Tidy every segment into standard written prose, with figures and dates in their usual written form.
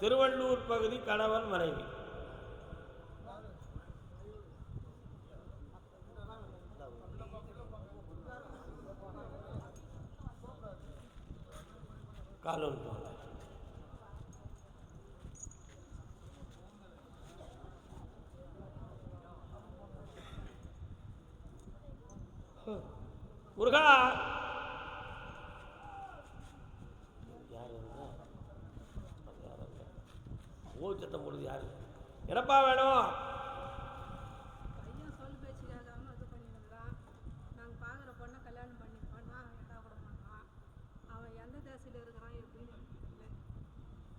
திருவள்ளூர் பகுதி கணவன் மனைவி. காலூர் முருகா, சத்தம் போடுது யாரு? என்னப்பா வேணும்? பையன் சொல் பேச்சு கேட்காம இது பண்ணிருக்கிறான். நாங்கள் பார்க்குற பொண்ணை கல்யாணம் பண்ணிப்போம், நான் எட்டா கூட மாட்டான். அவன் எந்த தேசத்தில் இருக்கிறான் எப்படின்னு எனக்கு தெரியல.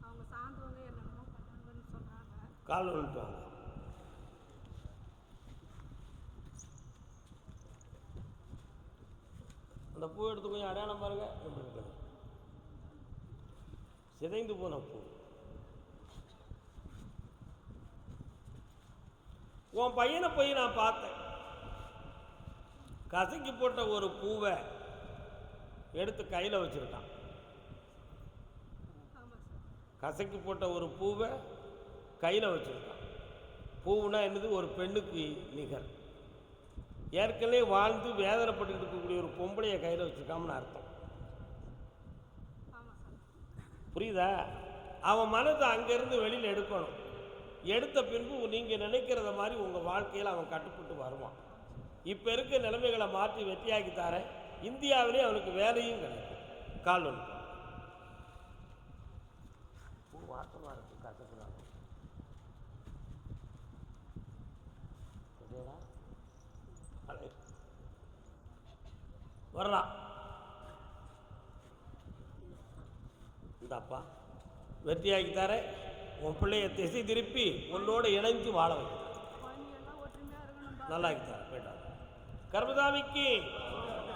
அவங்க சார்ந்தவங்க என்னென்னமோ பண்ணாங்கன்னு சொல்கிறாங்க. கால் வந்துட்டாங்க. அந்த பூ எடுத்து கொஞ்சம் அடையாளம் பாருங்க. எப்படி இருக்குது? சிதைந்து போன பூ. உன் பையனை போய் நான் பார்த்தேன். கசக்கி போட்ட ஒரு பூவை எடுத்து கையில் வச்சுருக்கான். கசக்கி போட்ட ஒரு பூவை கையில் வச்சுருக்கான். பூவுனா என்னது? ஒரு பெண்ணுக்கு நிகர். ஏற்கனவே வாழ்ந்து வேதனைப்பட்டு இருக்கக்கூடிய ஒரு பொம்பளையை கையில் வச்சுருக்காமன்னு அர்த்தம். புரியுதா? அவன் மனதை அங்கேருந்து வெளியில் எடுக்கணும். எடுத்த பின்பு நீங்கள் நினைக்கிறத மாதிரி உங்கள் வாழ்க்கையில் அவன் கட்டுப்பட்டு வருவான். இப்போ இருக்க நிலைமைகளை மாற்றி வெற்றியாக்கி தரேன். இந்தியாவிலே அவனுக்கு வேலையும் கிடைக்கும். கால் ஒன்று பூ வாசமாக இருக்கும். கசக்குதான் வரலாம். இந்தாப்பா வெற்றியாக்கி தரேன். உன் பிள்ளைய திசை திருப்பி உன்னோடு இணைஞ்சு வாழ வைக்கிறார். நல்லா இருக்கிறார். போயிட்டார். கர்மதாமிக்கு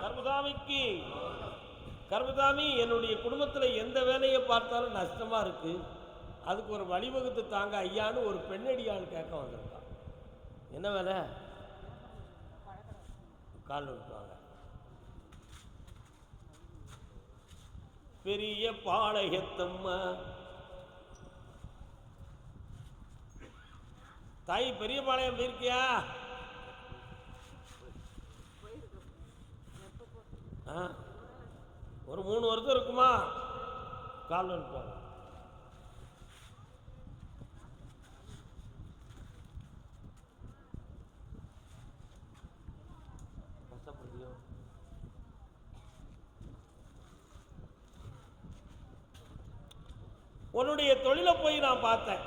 கர்மதாமிக்கு கர்மதாமி, என்னுடைய குடும்பத்தில் எந்த வேலையை பார்த்தாலும் நஷ்டமாக இருக்குது, அதுக்கு ஒரு வழிவகுத்து தாங்க ஐயான்னு ஒரு பெண்ணடியான்னு கேட்க வந்திருக்கான். என்ன வேலை? கால் விட்டுவாங்க. பெரிய பாளையத்தம்மா தாய், பெரிய பாளையம் போயிருக்கியா? ஒரு 3 வருஷம் இருக்குமா? கால் வந்துட்டாங்க. கஷ்டப்படுத்தியோ? உன்னுடைய தொழிலை போய் நான் பார்த்தேன்.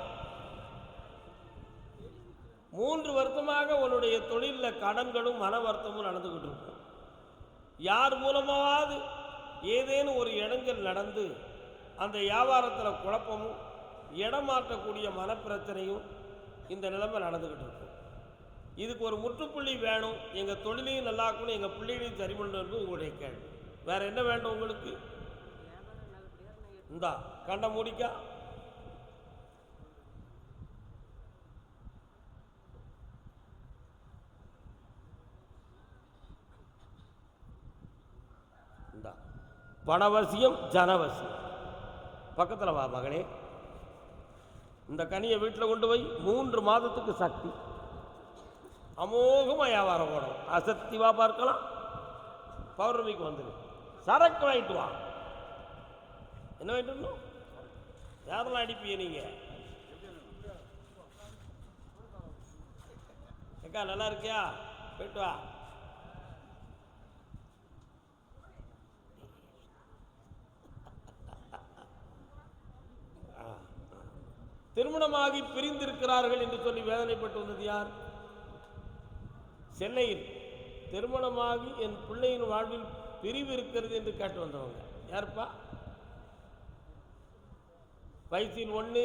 3 வருஷமாக உன்னுடைய தொழிலில் கடன்களும் மன வருத்தமும் நடந்துக்கிட்டு இருக்கும். யார் மூலமாவது ஏதேனும் ஒரு இடங்கள் நடந்து அந்த வியாபாரத்தில் குழப்பமும் இடம் மாற்றக்கூடிய மனப்பிரச்சனையும் இந்த நிலைமை நடந்துக்கிட்டு இருக்கும். இதுக்கு ஒரு முற்றுப்புள்ளி வேணும். எங்கள் தொழிலையும் நல்லாக்கணும், எங்கள் பிள்ளைகளையும் சரி பண்ணுறது உங்களுடைய கேள்வி. வேறு என்ன வேண்டும் உங்களுக்கு? இந்தா கண்ட மூடிக்கா. இந்தா பணவசியம் ஜனவசியம். பக்கத்தில் வா மகளே. இந்த கனியை வீட்டில் கொண்டு போய் 3 மாதத்துக்கு சக்தி அமோகமாக வியாபாரம் போடணும். அசக்திவா பார்க்கலாம். பௌர்ணமிக்கு வந்துடு. சரக்கு வாங்கிட்டு வா. என்ன வாங்கிட்டு வரணும்? யாரெல்லாம் அடிப்பீங்க நீங்கள்? அக்கா நல்லா இருக்கியா? போயிட்டு வா. திருமணமாகி பிரிந்திருக்கிறார்கள் என்று சொல்லி வேதனைப்பட்டு வந்தது யார்? சென்னையில் திருமணமாகி என் பிள்ளையின் வாழ்வில் பிரிவு இருக்கிறது என்று கேட்டு வந்தவங்க யாருப்பா? வயசில் 1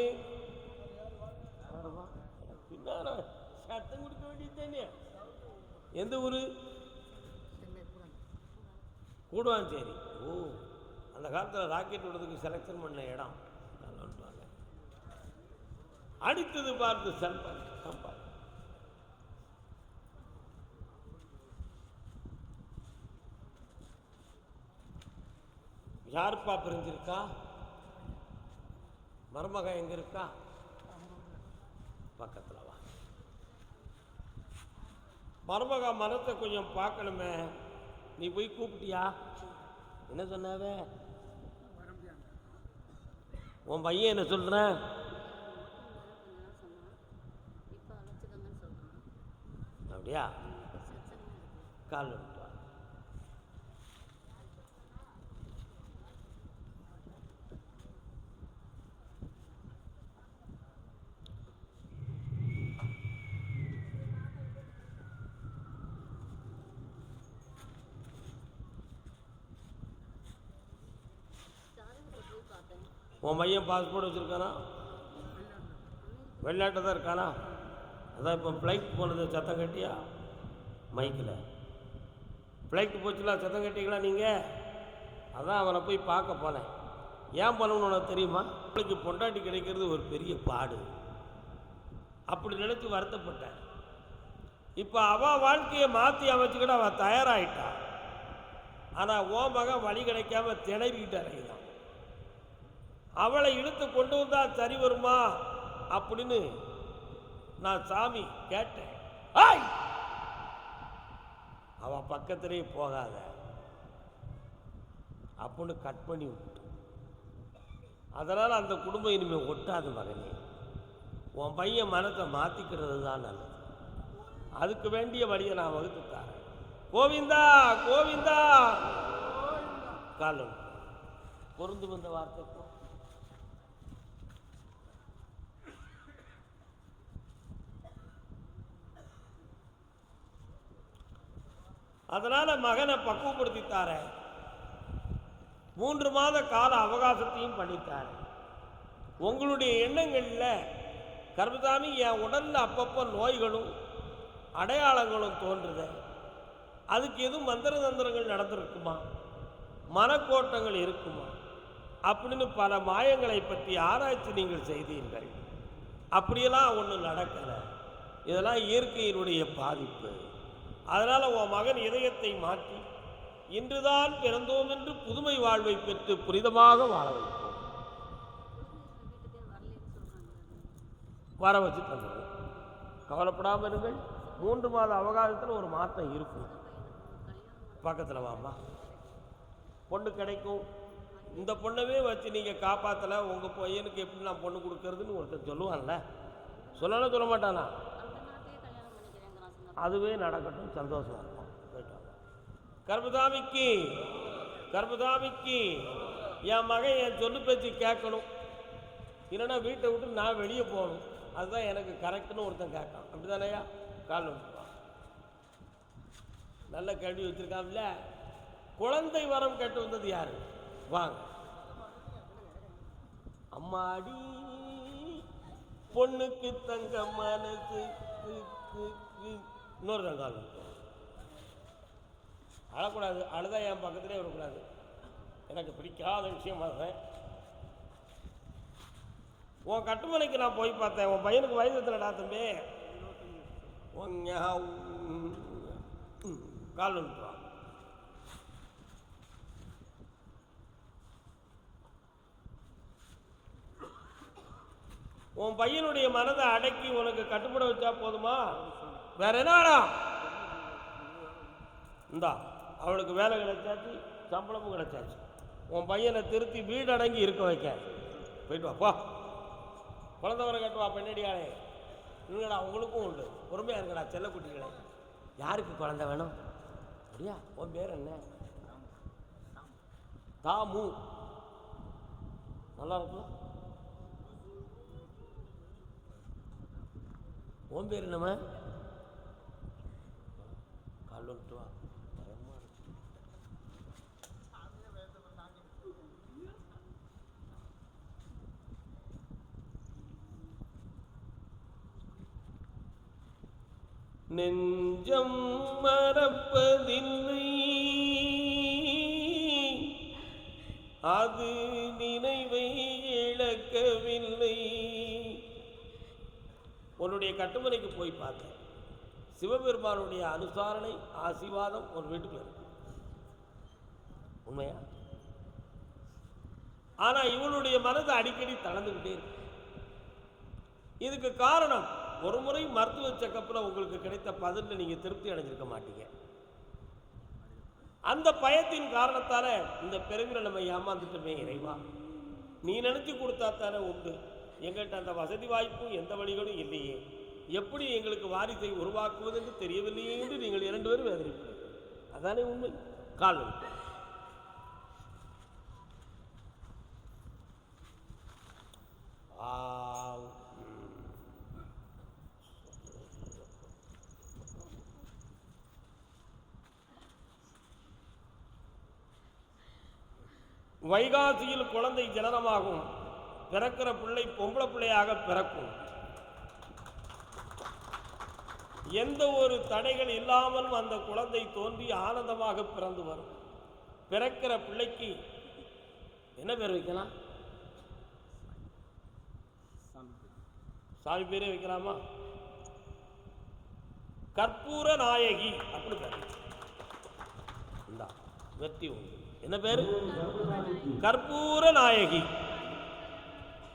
பின்னால சத்தம் கொடுக்க வேண்டியது. எந்த ஊரு? கூடுவாஞ்சேரி. ஓ, அந்த காலத்தில் ராக்கெட் விடுறதுக்கு செலக்ஷன் பண்ண இடம். அடித்தது பார்த்து சம்பாதி. யாருப்பா பிரிஞ்சிருக்கா? மருமகன் எங்கே இருக்கா? பக்கத்தில் வா. மருமக மரத்தை கொஞ்சம் பார்க்கணுமே. நீ போய் கூப்பிட்டியா? என்ன சொன்னாவே? உன் பையன் என்ன சொல்கிறேன்? அப்படியா? கால் வந்துட்டு வா. உன் பையன் பாஸ்போர்ட் வச்சுருக்கானா? வெளிநாட்டில் தான் இருக்கானா? அதான் இப்போ ஃப்ளைட் போனது சத்தம் கட்டியா? மைக்கில் ஃப்ளைட்டு போச்சுல, சத்தம் கட்டிங்களா நீங்கள்? அதான் அவனை போய் பார்க்க போனேன். ஏன் பண்ணணும்னு உனக்கு தெரியுமா? அவளுக்கு பொண்டாட்டி கிடைக்கிறது ஒரு பெரிய பாடு. அப்படி நினச்சி வருத்தப்பட்டேன். இப்போ அவள் வாழ்க்கையை மாற்றி அமைச்சுக்கிட்டு அவள் தயாராகிட்டா. ஆனால் ஓ மகன் வழி கிடைக்காம திணறிக்கிட்டு அறையிதான். அவளை இழுத்து கொண்டு வந்தால் சரி வருமா அப்படின்னு நான் சாமி கேட்டேன். அவ பக்கத்திலே போகாத அப்படின்னு கட் பண்ணி விட்டு, அதனால் அந்த குடும்பம் இனிமேல் ஒட்டாது மகனே. உன் பையன் மனத்தை மாற்றிக்கிறது தான் நல்லது. அதுக்கு வேண்டிய வழியை நான் வகுத்து தரேன். கோவிந்தா கோவிந்தா. காலம் பொருந்து வந்த வார்த்தைக்கும் அதனால் மகனை பக்குவப்படுத்தித்தார. 3 மாத கால அவகாசத்தையும் பண்ணித்தார். உங்களுடைய எண்ணங்களில் கர்மசாமி என் உடலில் அப்பப்போ நோய்களும் அடையாளங்களும் தோன்றுத, அதுக்கு எதுவும் மந்திர தந்திரங்கள் நடந்திருக்குமா, மனக்கோட்டங்கள் இருக்குமா அப்படின்னு பல மாயங்களை பற்றி ஆராய்ச்சி நீங்கள் செய்தீர்கள். அப்படியெல்லாம் ஒன்றும் நடக்கலை. இதெல்லாம் இயற்கையினுடைய பாதிப்பு. அதனால் உன் மகன் இதயத்தை மாற்றி இன்றுதான் பிறந்தோம் என்று புதுமை வாழ்வை பெற்று புனிதமாக வாழ வைப்போம். வர வச்சு தந்துடுவோம். கவலைப்படாமல் இருங்கள். 3 மாத அவகாசத்தில் ஒரு மாற்றம் இருக்கும். பக்கத்தில் வாமா, பொண்ணு கிடைக்கும். இந்த பொண்ணவே வச்சு நீங்கள் காப்பாற்றலை, உங்கள் பையனுக்கு எப்படி நான் பொண்ணு கொடுக்கறதுன்னு ஒருத்தர் சொல்லுவான்ல. சொல்லலாம் சொல்ல மாட்டானா? அதுவே நடக்கட்டும், சந்தோஷமா இருக்கும். கர்மசாமிக்கு கர்மசாமிக்கு என் மகன் என் சொல்லு பேச்சு கேட்கணும், இல்லைன்னா வீட்டை விட்டு நான் வெளியே போகணும். அதுதான் எனக்கு கரெக்டுன்னு ஒருத்தன் கேட்கான். அப்படி தானேயா? கால் வந்துடுவான். நல்ல கேள்வி வச்சுருக்கான்ல. குழந்தை வரம் கேட்டு வந்தது யாரு? வாங்க. அம்மாடி பொண்ணுக்கு தங்க மனசு. இன்னொரு கால் அழக்கூடாது. அழுதா என் பக்கத்திலே வரக்கூடாது. எனக்கு பிடிக்காத விஷயம் அதுதான். உன் கட்டுமனைக்கு நான் போய் பார்த்தேன். உன் பையனுக்கு வயசு எத்தனைடா தம்பி? கால் வந்துடுவான். உன் பையனுடைய மனதை அடக்கி உனக்கு கட்டுப்பட வச்சா போதுமா? வேற என்னடா? இந்தா அவளுக்கு வேலை கிடைச்சாச்சு, சம்பளமும் கிடைச்சாச்சு. உன் பையனை திருத்தி வீடு அடங்கி இருக்க வைக்க. போயிட்டு வாப்பா. குழந்தை வர கட்டுவா பெண்ணடியாளே. இல்லைடா, உங்களுக்கும் உண்டு. பொறுமையாக இருக்கடா செல்லக்குட்டிகளே. யாருக்கு குழந்தை வேணும்? அப்படியா? உன் பேர் என்ன? தாமு. நல்லா இருக்கும். உன் பேர் என்னம்மா? கால் வந்துட்டு வா. நெஞ்சம் மறப்பதில்லை, அது நினைவை இழக்கவில்லை. உன்னுடைய கட்டுமனைக்கு போய் பார்த்தேன். சிவபெருமானுடைய அனுசாரணை ஆசீர்வாதம் ஒரு வீட்டுக்குள்ள இருக்கு. உண்மையா? ஆனால் இவளுடைய மனது அடிக்கடி தளர்ந்துக்கிட்டே இருக்கு. இதுக்கு காரணம், ஒரு முறை மருத்துவ செக்கப்பில் உங்களுக்கு கிடைத்த பதிலில் நீங்கள் திருப்தி அடைஞ்சிருக்க மாட்டீங்க. அந்த பயத்தின் காரணத்தால் இந்த பிறவியில் நம்ம ஏமாந்துட்டோமே இறைவா, நீ நினச்சி கொடுத்தா தானே உண்டு, எங்கள்கிட்ட அந்த வசதி வாய்ப்பும் எந்த வழிகளும் இல்லையே, எப்படி எங்களுக்கு வாரிசை உருவாக்குவது என்று தெரியவில்லையே என்று நீங்கள் 2 பேரும் வேதனைப்படுங்கள். அதானே உண்மை. கால் வைகாசியில் குழந்தை ஜனனமாகும். பிறக்கிற பிள்ளை பொம்பளை பிள்ளையாக பிறக்கும். எந்த ஒரு தடைகள் இல்லாமலும் அந்த குழந்தை தோன்றி ஆனந்தமாக பிறந்து வரும். பிறக்கிற பிள்ளைக்கு என்ன பேர் வைக்கலாம்? சாமி பேரே வைக்கலாமா? கற்பூர நாயகி அப்படி பேர். வெற்றி உண்டு. என்ன பேரு? கற்பூர நாயகி.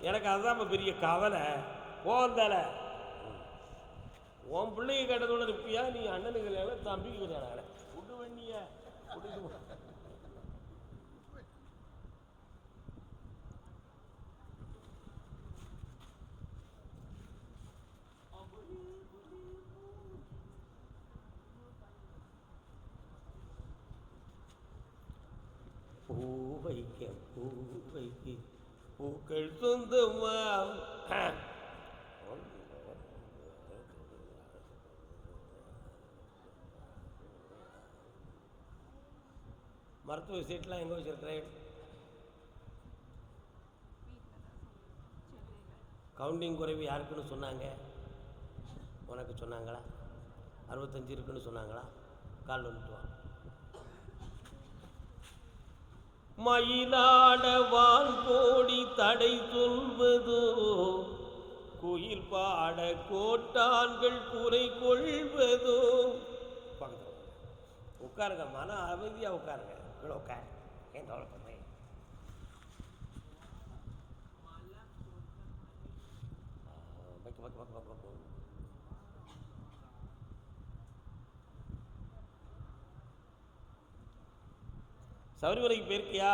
எனக்கு அதுதான் பெரிய கவலை. போந்தல உன் பிள்ளைங்க கேட்டதோட இருப்பியா, நீ அண்ணனுக்கு கல்யாணம் தம்பிக்கு கல்யாணம் விட்டு வண்டிய பூவைக்க பூவைக்கு பூக்கள் சொந்தமா. மருத்துவ சீட்லாம் எங்கே வச்சிருக்கிறேன்? கவுண்டிங் குறைவு யாருக்குன்னு சொன்னாங்க? உனக்கு சொன்னாங்களா? 65 இருக்குன்னு சொன்னாங்களா? கால் வந்துட்டுவான். மயிலாட வான் கோடி தடை சொல்வதோ, குயில் பாட கோட்டான்கள் குறை கொள்வதோ. பக்கத்தில் உட்காருங்க, மன அமைதியாக உட்காருங்க. உட்கார், ஏன் கவலைப்படுறேன்? சபரிமலைக்கு போயிருக்கியா?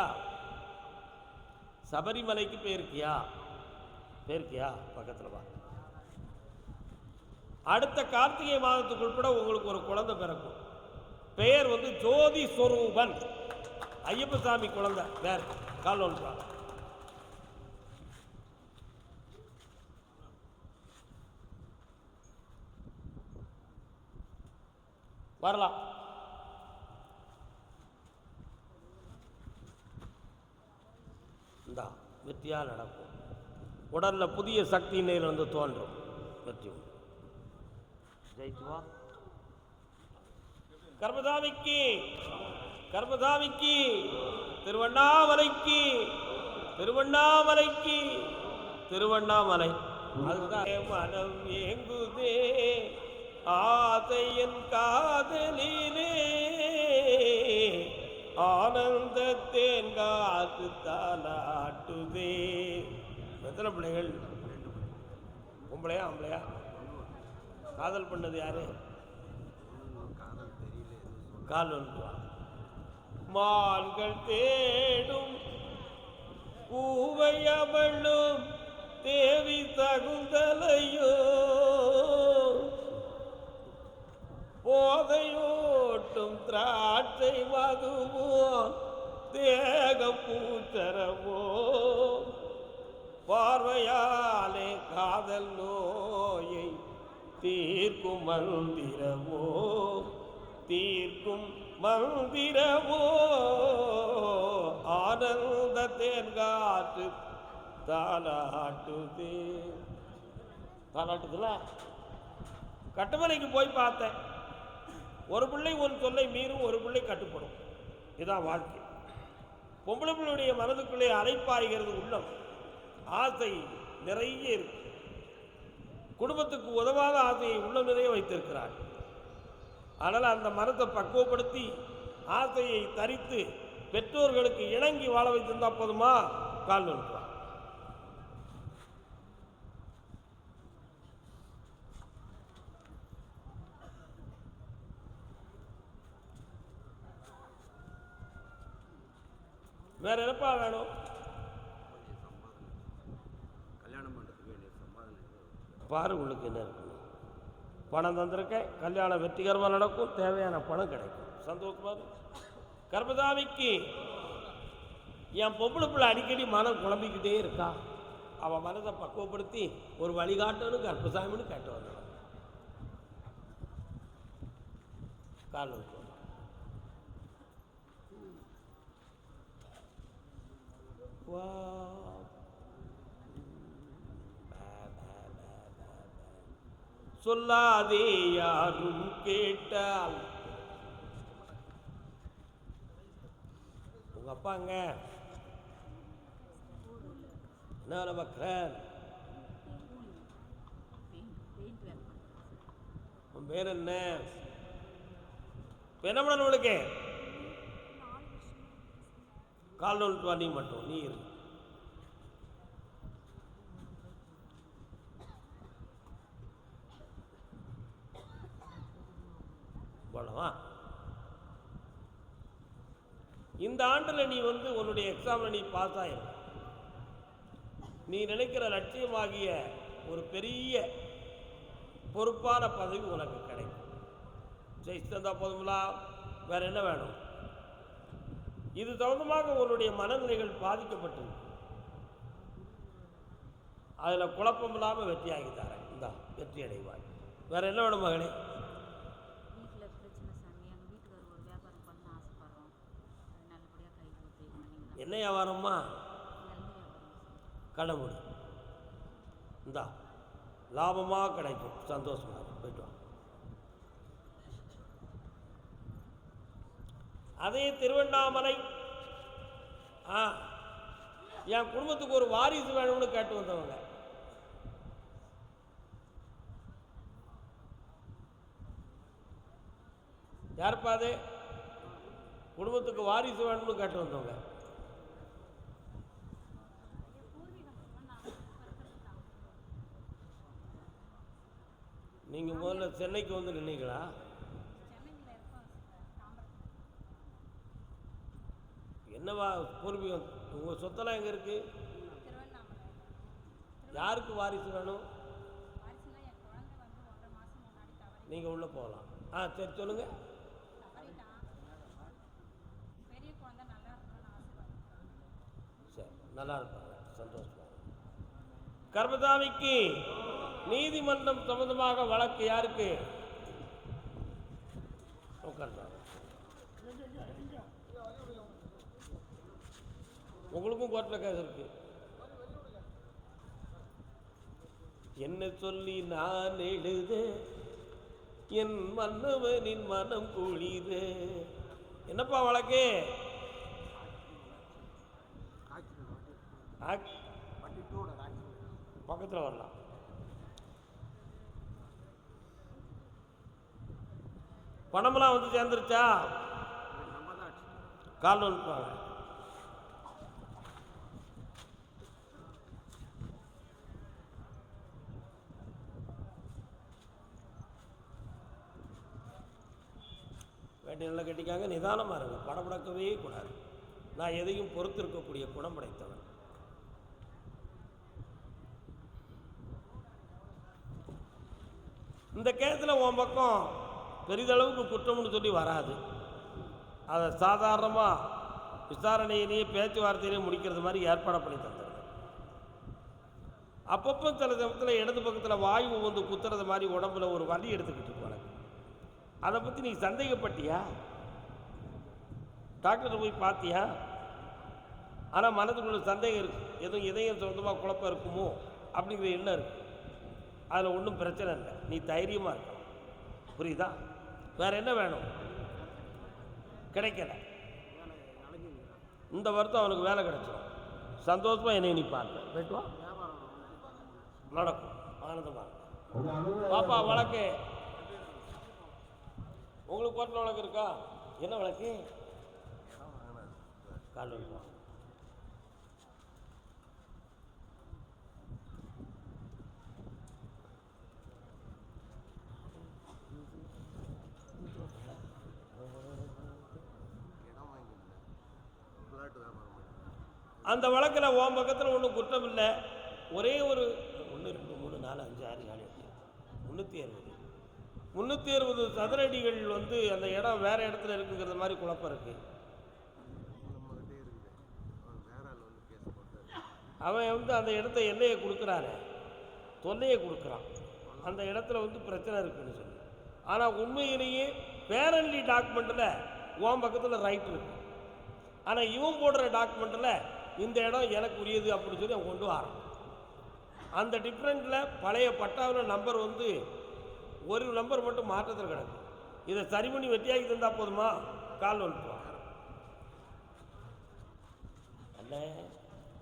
சபரிமலைக்கு போயிருக்கியா? போயிருக்கியா? பக்கத்தில் வா. அடுத்த கார்த்திகை மாதத்துக்கு உட்பட உங்களுக்கு ஒரு குழந்தை பிறக்கும். பெயர் ஜோதி ஸ்வரூபன். ஐயப்ப சாமி குழந்தை. வேற கால் ஒன்றா வரலாம். இந்தா வெற்றியாக நடக்கும். உடலில் புதிய சக்தி நிலையிலிருந்து தோன்றும். வெற்றி உண்டு. ஜெயிச்சுவா. கர்மசாமிக்கு, கர்மசாமிக்கு, திருவண்ணாமலைக்கு, திருவண்ணாமலைக்கு, திருவண்ணாமலை. அதுதான் மனம் ஏங்குதே ஆசையன் காதலிலே, ஆனந்த தேங்காத்து தாலாட்டுதே. எத்தனை பிள்ளைகள்? பொம்பளையா ஆம்பளையா? காதல் பண்ணது யாரு? கால் ஒன்று. மான்கள் தேடும் பூவை அவளும் தேவி தகுந்தலையோ, போதையோட்டும் திராட்சை மதுவோ தேகம் பூச்சரவோ, பார்வையாலே காதல் நோயை தீர்க்கும் மந்திரமோ, தீர்க்கும் மந்திரமோ, ஆனந்த தேன்காற்று தாலாட்டுதே. தாலாட்டுதுல. கட்டுமலைக்கு போய் பார்த்தேன். ஒரு பிள்ளை ஒரு சொல்லை மீறும், ஒரு பிள்ளை கட்டுப்படும். இதுதான் வாழ்க்கை. பொம்பளை பிள்ளையுடைய மனதுக்குள்ளே அலைப்பாய்கிறது உள்ளம். ஆசை நிறைய இருக்கு. குடும்பத்துக்கு உதவாத ஆசையை உள்ளம் நிறைய வைத்திருக்கிறார். அதனால் அந்த மனத்தை பக்குவப்படுத்தி ஆசையை தரித்து பெற்றோர்களுக்கு இணங்கி வாழ வைத்திருந்தா போதுமா? கால் நோட்டு வா. வேற என்னப்பா வேணும்? பாரு உங்களுக்கு என்ன இருக்கு. பணம் தந்திருக்கேன், கல்யாணம் வெற்றிகரமாக நடக்கும், தேவையான பணம் கிடைக்கும். சந்தோஷமா கர்மதாமிக்கு என் பொம்பளை பிள்ளை அடிக்கடி மனம் குழம்பிக்கிட்டே இருக்கா. அவன் மனதை பக்குவப்படுத்தி ஒரு வழிகாட்டணும் கர்ப்பசாமின்னு கேட்டு வந்தான். கால் சொல்லாதே யாரும் கேட்டால். உங்க அப்பாங்க என்ன வேலை பார்க்குறேன்? உன் பேர் என்ன? என்ன பண்ணணும் உங்களுக்கு? கால் நோட்டு வா. நீ மட்டும் நீ இரு. போடவா? இந்த ஆண்டில் நீ உன்னுடைய எக்ஸாமில் நீ பாஸ் ஆயிரு. நீ நினைக்கிற லட்சியமாகிய ஒரு பெரிய பொறுப்பான பதவி உனக்கு கிடைக்கும். ஜெயிச்சு தந்தா போதுங்களா? வேற என்ன வேணும்? இது சம்பந்தமாக உன்னுடைய மனநிலைகள் பாதிக்கப்பட்டு அதில் குழப்பம் இல்லாமல் வெற்றியாகி தரேன். இந்த வெற்றி அடைவாய். வேற என்ன வேணும் மகனே? என்ன வியாபாரம்மா? கடவுள் இந்தா லாபமாக கிடைக்கும். சந்தோஷமா போயிட்டு வா. அதே திருவண்ணாமலை என் குடும்பத்துக்கு ஒரு வாரிசு வேணும்னு கேட்டு வந்தவங்க. யாருப்பா அது? குடும்பத்துக்கு வாரிசு வேணும்னு கேட்டு வந்தவங்க. நீங்கள் முதல்ல சென்னைக்கு வந்து நின்னீங்களா? என்னவா பூர்வீகம்? உங்கள் சொத்தெல்லாம் எங்கே இருக்கு? யாருக்கு வாரிசு வேணும்? நீங்கள் உள்ளே போகலாம். சரி சொல்லுங்கள். சரி, நல்லா இருப்பாங்க. சந்தோஷமா. கர்மதாமிக்கு நீதிமன்றம் சம்பந்தமாக வழக்கு யாருக்கு? உங்களுக்கும் கோர்ட்டில் கேஸ் இருக்கு. என்ன சொல்லி நான் எழுத என் மன்னவனின் மனம் குளிர. என்னப்பா வழக்கு? பக்கத்தில் வரலாம். பணமெல்லாம் வந்து சேர்ந்துருச்சா? கால் வந்துப்பாங்க. வேட்டை நல்லா கட்டிக்காங்க. நிதானமாக இருங்க, படப்படக்கவே கூடாது. நான் எதையும் பொறுத்து இருக்கக்கூடிய குணம் படைத்தவன். இந்த கேஸில் உன் பக்கம் பெரிதளவுக்கு குற்றம்னு சொல்லி வராது. அதை சாதாரணமாக விசாரணையிலேயே பேச்சுவார்த்தையிலேயே முடிக்கிறது மாதிரி ஏற்பாடு பண்ணி தந்துடுது. அப்பப்போ சில சமயத்தில் இடது பக்கத்தில் வாயு குத்துறது மாதிரி உடம்புல ஒரு வலி எடுத்துக்கிட்டு இருக்கு. அதை பற்றி நீ சந்தேகப்பட்டியா? டாக்டரை போய் பார்த்தியா? ஆனால் மனதுக்குள்ள சந்தேகம் இருக்குது. எதுவும் இதயம் சொந்தமாக குழப்பம் இருக்குமோ அப்படிங்கிற எண்ணம் இருக்குது. அதில் ஒன்றும் பிரச்சனை இல்லை. நீ தைரியமாக இருக்க. புரியுதா? வேறு என்ன வேணும்? கிடைக்கல. இந்த வருஷம் அவனுக்கு வேலை கிடைச்சிடும். சந்தோஷமாக என்னை நீ பார்க்க போய்ட்டுவா. நடக்கும். ஆனந்தமாக பாப்பா. வழக்கு உங்களுக்கு கோர்ட்டில் வழக்கு இருக்கா? என்ன வழக்கு? கால் அந்த வழக்கில் உன் பக்கத்தில் ஒன்றும் குற்றம் இல்லை, ஒரே ஒரு 1 2 3 4 5 6 7 8 360 சதுரடிகள் வந்து அந்த இடம் வேறு இடத்துல இருக்குங்கிறது மாதிரி குழப்பம் இருக்குது. அவன் வந்து அந்த இடத்த எல்லையை கொடுக்குறானே, தொல்லையை கொடுக்குறான், அந்த இடத்துல வந்து பிரச்சனை இருக்குன்னு சொல்லி. ஆனால் உண்மையிலேயே பேரன்லி டாக்குமெண்ட்டில் உன் பக்கத்தில் ரைட் இருக்கு, ஆனால் இவன் போடுற டாக்குமெண்ட்டில் இந்த இடம் எனக்கு உரியது அப்படின்னு சொல்லி அவன் கொண்டு வரான். அந்த டிஃப்ரெண்ட்டில் பழைய பட்டாவில் நம்பர் வந்து ஒரு நம்பர் மட்டும் மாற்றத்தில் கிடக்கு. இதை சரி பண்ணி வெட்டியாக்கி தந்தால் போதுமா? கால் வந்துட்டுவான்.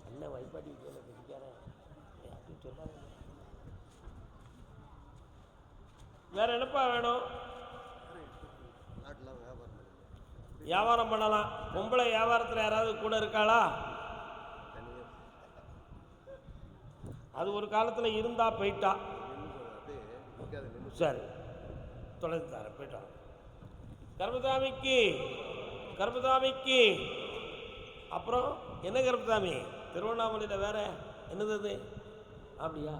அண்ணன் வைப்பாட்டி பிடிக்காரன் அப்படின்னு சொன்னாங்க. வேற என்னப்பா வேணும்? வியாபாரம் பண்ணலாம். பொம்பளை வியாபாரத்தில் யாராவது கூட இருக்காளா? அது ஒரு காலத்தில் இருந்தா போயிட்டா. சரி, தொடர்ந்து தரேன், போயிட்டான். கருப்பசாமிக்கு அப்புறம் என்ன கருப்பசாமி? திருவண்ணாமலையில் வேற என்னது அது? அப்படியா?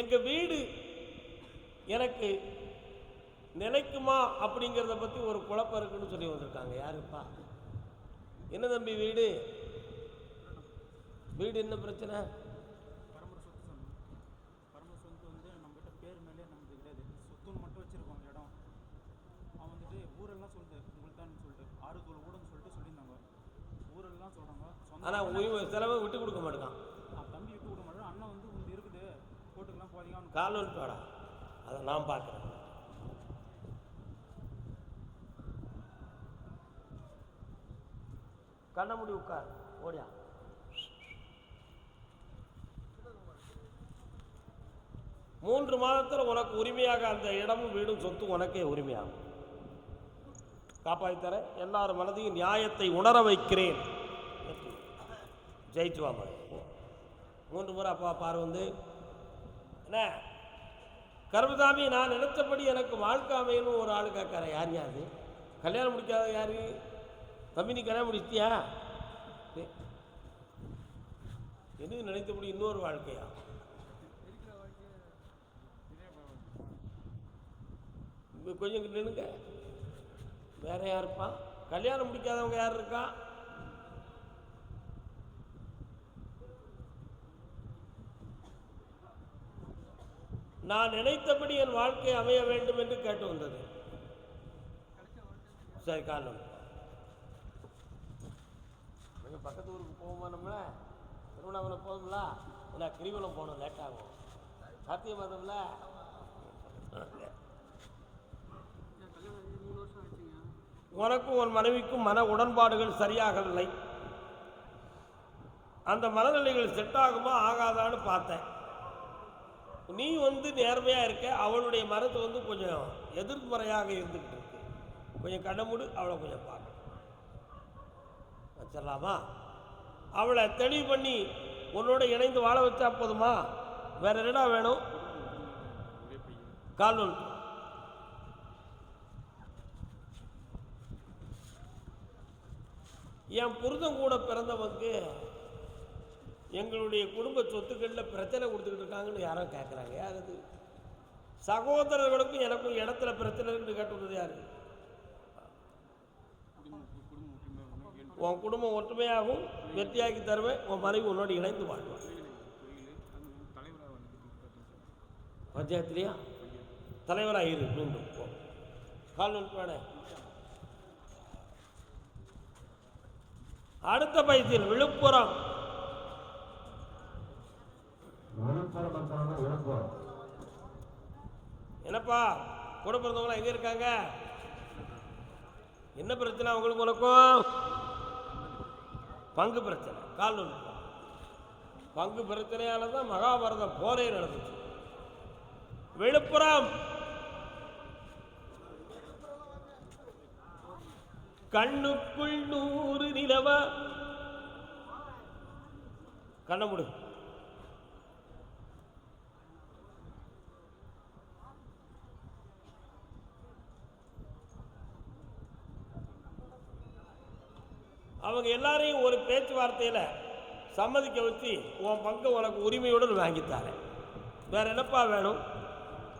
எங்கள் வீடு எனக்கு நிலைக்குமா அப்படிங்கிறத பற்றி ஒரு குழப்பம் இருக்குன்னு சொல்லி வந்திருக்காங்க. யாருப்பா? என்ன தம்பி வீடு என்ன பிரச்சனை? பரம சொத்து வந்து நம்மகிட்ட பேர் மேலே நமக்கு கிடையாது, சொத்துன்னு மட்டும் வச்சுருக்கோம் இடம். அவன் வந்துட்டு ஊரெல்லாம் சொல்லுது உங்களுக்கு தான் சொல்லிட்டு 6 தோல் கூடன்னு சொல்லிட்டு சொல்லியிருந்தாங்க. ஊரெல்லாம் சொல்கிறாங்க. ஆனால் செலவை விட்டு கொடுக்க மாட்டேங்கான். தம்பி விட்டு கொடுக்க மாட்டேன். அண்ணன் வந்து உங்களுக்கு இருக்குது போட்டுக்கலாம் போதிங்க கால் வந்துட்டு அதை நான் பார்க்குறேன். கண்ண முடி உட்கார், ஓடியா. மூன்று மாதத்தில் உனக்கு உரிமையாக அந்த இடமும் வீடும் சொத்து உனக்கே உரிமையாகும். காப்பாற்றித்தர எல்லாரும் மனதையும் நியாயத்தை உணர வைக்கிறேன். ஜெயிச்சு வா. 3 முறை அப்பா பாரு வந்து என்ன கருப்பசாமி, நான் நினைச்சபடி எனக்கு வாழ்க்கை அமையணும் ஒரு ஆள் கேட்கார. யார் யாரு? கல்யாணம் முடிக்காத யாரு? தம்பி நீ கல்யாணம் முடிச்சிட்டியா? என்ன நினைத்தபடி இன்னொரு வாழ்க்கையா? கொஞ்சம் நின்னுங்க. வேற யாருப்பா? கல்யாணம் முடிக்காதவங்க யார் இருக்கா? நான் நினைத்தபடி என் வாழ்க்கை அமைய வேண்டும் என்று கேட்டு வந்தது. சரி, காலம் பக்கத்து ஊருக்கு போகுமா? நம்ம திருவண்ணாமலை போதும்ல, ஏன்னா கிரிவலம் போகணும், லேட் ஆகும். சாத்திய மாதம்ல உனக்கும் உன் மனைவிக்கும் மன உடன்பாடுகள் சரியாகவில்லை. அந்த மனநிலைகள் செட் ஆகுமா ஆகாதான்னு பார்த்தேன். நீ வந்து நேர்மையாக இருக்க, அவளுடைய மனது வந்து கொஞ்சம் எதிர்மறையாக இருந்துக்கிட்டு இருக்கு. கொஞ்சம் கண்ணமுடு, அவளை கொஞ்சம் பார்க்க வச்சிடலாமா? அவளை தெளிவு பண்ணி உன்னோட இணைந்து வாழ வச்சா போதுமா? வேற என்னடா வேணும்? கால்வல் என் புருஷன் கூட பிறந்தவங்க எங்களுடைய குடும்ப சொத்துக்களில் பிரச்சனை கொடுத்துக்கிட்டு இருக்காங்கன்னு யாரோ கேட்குறாங்க. யார் அது? சகோதரர்களுக்கும் எனக்கும் இடத்துல பிரச்சனை இருக்குன்னு கேட்டுள்ளது யாரு? உன் குடும்பம் ஒற்றுமையாகவும் வெற்றியாக்கி தருவேன். உன் மனைவி உன்னோடு இணைந்து வாழ்வான். பஞ்சாயத்துலையா தலைவராக இரு. மீண்டும் போ. கால் நோட்டு. அடுத்த பைசில் விழுப்புரம். என்னப்பா கூட பிறந்தவங்களாம் எங்க இருக்காங்க? என்ன பிரச்சனை உங்களுக்கு? உனக்கும் பங்கு பிரச்சனை. கால் நோட்டு. பங்கு பிரச்சனையால தான் மகாபாரத போரே நடந்துச்சு. விழுப்புரம். கண்ணுக்குள் 100 நிலவ. கண்ண முடு. அவங்க எல்லாரையும் ஒரு பேச்சுவார்த்தையில் சம்மதிக்க வச்சு உன் பங்கு உனக்கு உரிமையுடன் வாங்கித்தாரேன். வேற என்னப்பா வேணும்?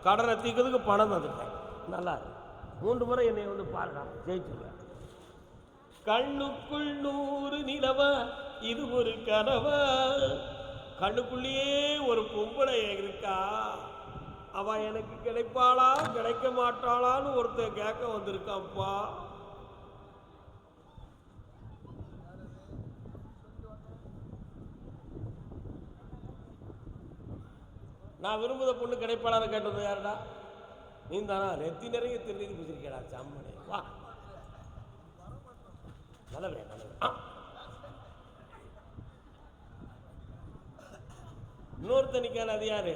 கடனை தீக்கிறதுக்கு பணம் வந்துட்டேன். நல்லா இருக்கு. 3 முறை என்னை வந்து பாருடா, ஜெயிச்சுருவேன். கண்ணுக்குள் 100 நிலவா இது ஒரு கனவா, கண்ணுக்குள்ளேயே ஒரு பொம்பளை இருக்கா, அவ எனக்கு கிடைப்பாளா கிடைக்க மாட்டாளான்னு ஒருத்தர் கேட்க வந்திருக்காப்பா. நான் விரும்புத பொண்ணு கிடைப்பாளான்னு கேட்டது யாருடா? நீ தானா? நெத்தி நிறைய திருநீர் பூசிருக்கேடா சம்மனே. வா நல்லவே நல்லவே. இன்னொருத்தனிக்கான அது யாரு?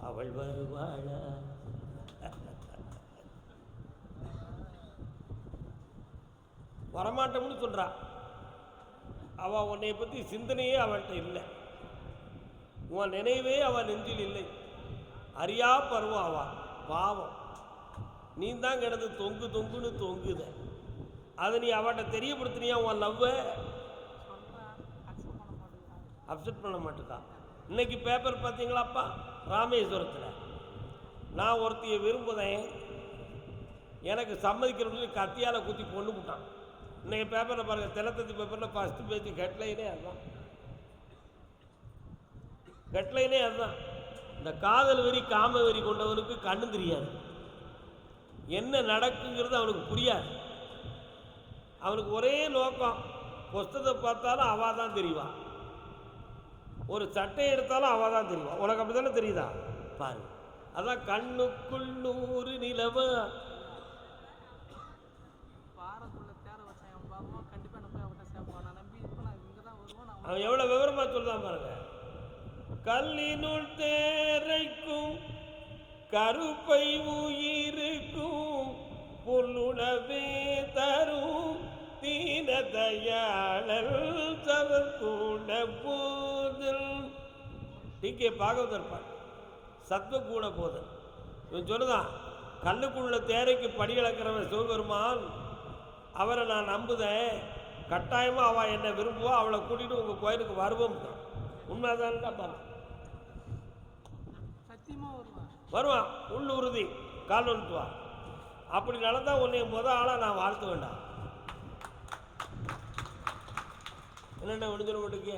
அவள் வருவாளா? வரமாட்டோம்னு சொல்றா. அவ உன்னை பத்தி சிந்தனையே அவள்கிட்ட இல்லை, உன் நினைவே அவள் நெஞ்சில் இல்லை. அறியா பருவம் அவா பாவம். நீ தான் கிடந்து தொங்கு தொங்குன்னு தொங்குத. அதை நீ அவட்ட தெரியப்படுத்தினியா? உன் லவ்வை அப்செட் பண்ண மாட்டேக்கா. இன்னைக்கு பேப்பர் பார்த்தீங்களாப்பா? ராமேஸ்வரத்தில் நான் ஒருத்தையை விரும்புதேன், எனக்கு சம்மதிக்கிறவங்களுக்கு கத்தியால் குத்தி கொண்டு விட்டான். இன்னைக்கு பேப்பரில் பாருங்கள், தினத்தந்தி பேப்பரில் ஃபஸ்ட்டு பேஜ் ஹெட்லைனே அதுதான். ஹெட்லைனே அதுதான். இந்த காதல் வெறி காம வெறி கொண்டவனுக்கு கண்ணு தெரியாது, என்ன நடக்குங்கிறது அவனுக்கு புரியாது. அவனுக்கு ஒரே நோக்கம், புஸ்தத்தை பார்த்தாலும் அவா தான் தெரிவான், ஒரு சட்டை எடுத்தாலும் அவா தான் தெரிவான். உனக்கு அப்படி தானே தெரியுதா? பாரு, அதான் கண்ணுக்குள் 100 நிலவா. அவன் எவ்வளோ விவரமாக சொல்லுதான் பாருங்க. கல்லினுள் தேரைக்கும் கருப்பை உயிருக்கும் புல்லுணவே தரும் தீன தயாளல் சவக்கூட போதல். டிகே பாகவதர் பாட்டு சத்வக்கூட போதல். இவன் சொல்லுதான், கல்லுக்குள்ள தேரைக்கு படி இழக்கிறவன் சிவபெருமான், அவரை நான் நம்புதேன், கட்டாயமாக அவள் என்னை விரும்புவா, அவளை கூட்டிகிட்டு உங்கள் கோயிலுக்கு வருவோம். உண்மைதான் பாரு, வருவான், உள்ள உறுதி, கால் வந்துட்டுவா. அப்படி நடந்தால் உன்னை ஆளாக நான் வாழ்த்த வேண்டாம். என்னென்ன விடுதலை மட்டுக்கே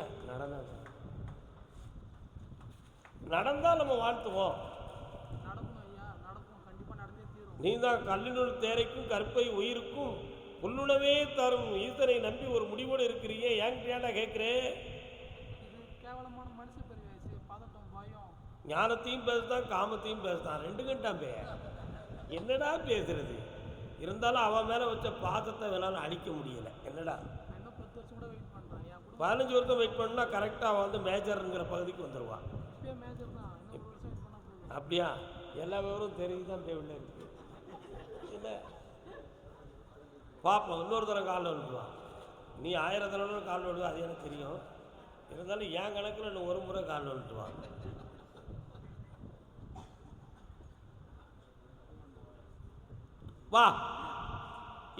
நடந்தால் நம்ம வாழ்த்துவோம். நீ தான் கல்லினுள் தேரைக்கும் கற்பை உயிருக்கும் புல்லுணவே தரும் ஈசனை நம்பி ஒரு முடிவோடு இருக்கிறீங்க. ஏன்டா கேட்குறேன்? ஞானத்தையும் பேசுதான், காமத்தையும் பேசுதான், 2 கண்டாம் பே. என்னடா பேசுறது? இருந்தாலும் அவன் மேலே வச்ச பாசத்தை வேணாலும் அழிக்க முடியலை. என்னடா 15 வருஷம் வெயிட் பண்ணா கரெக்டாக அவன் வந்து மேஜருங்கிற பகுதிக்கு வந்துடுவான். அப்படியா? எல்லா விவரம் தெரிஞ்சுதான் தேவையில்லை இருக்கு. இல்லை பார்ப்போம், இன்னொரு தடவை காலில் விழுவான். நீ 1000 தடவை காலில் விழுவா, அது எனக்கு தெரியும். இருந்தாலும் என் கணக்கில் இன்னும் ஒரு முறை காலில் விழுட்டுவான். வா,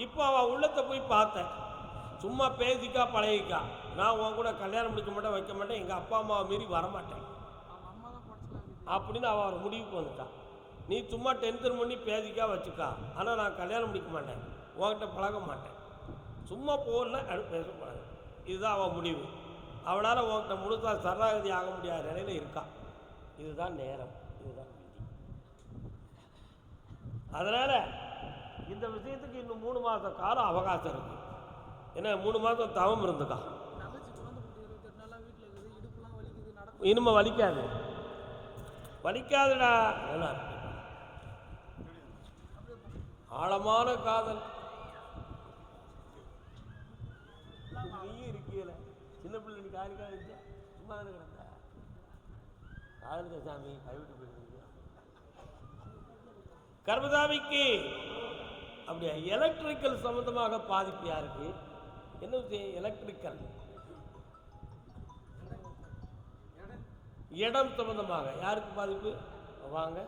இப்போ அவன் உள்ளத்தை போய் பார்த்தேன். சும்மா பேசிக்கா பழகிக்கா, நான் உன் கூட கல்யாணம் முடிக்க மாட்டேன், வைக்க மாட்டேன், எங்கள் அப்பா அம்மாவை மீறி வரமாட்டேன் அப்படின்னு அவன் ஒரு முடிவுக்கு வந்துட்டான். நீ சும்மா டென்ஷன் பண்ணி பேசிக்கா வச்சுக்கா, ஆனால் நான் கல்யாணம் முடிக்க மாட்டேன், உன்கிட்ட பழக மாட்டேன், சும்மா போகலன்னா அது பேச பழக. இதுதான் அவன் முடிவு. அவனால் உன்கிட்ட முழுசாக சரணாகதி ஆக முடியாத நிலையில் இருக்கான். இதுதான் நேரம், இதுதான் விதி. அதனால் இந்த விஷயத்துக்கு இன்னும் 3 மாத காலம் அவகாசம் இருக்குது. ஏன்னா 3 மாதம் தவம் இருந்துக்கா, இனிமே வலிக்காது, வலிக்காதுடா. ஆழமான காதல் நீயும் இருக்கீல. சின்ன பிள்ளை நீ காலிக்காக இருந்துச்சா சும்மா தானே கிடந்த காதலுக்கு சாமி கைவிட்டு போயிருக்கு. கர்மசாமிக்கு அப்படியா? எலக்ட்ரிக்கல் சம்பந்தமாக பாதிப்பு யாருக்கு? என்ன விஷயம்? எலக்ட்ரிக்கல் இடம் சம்பந்தமாக யாருக்கு பாதிப்பு? வாங்க.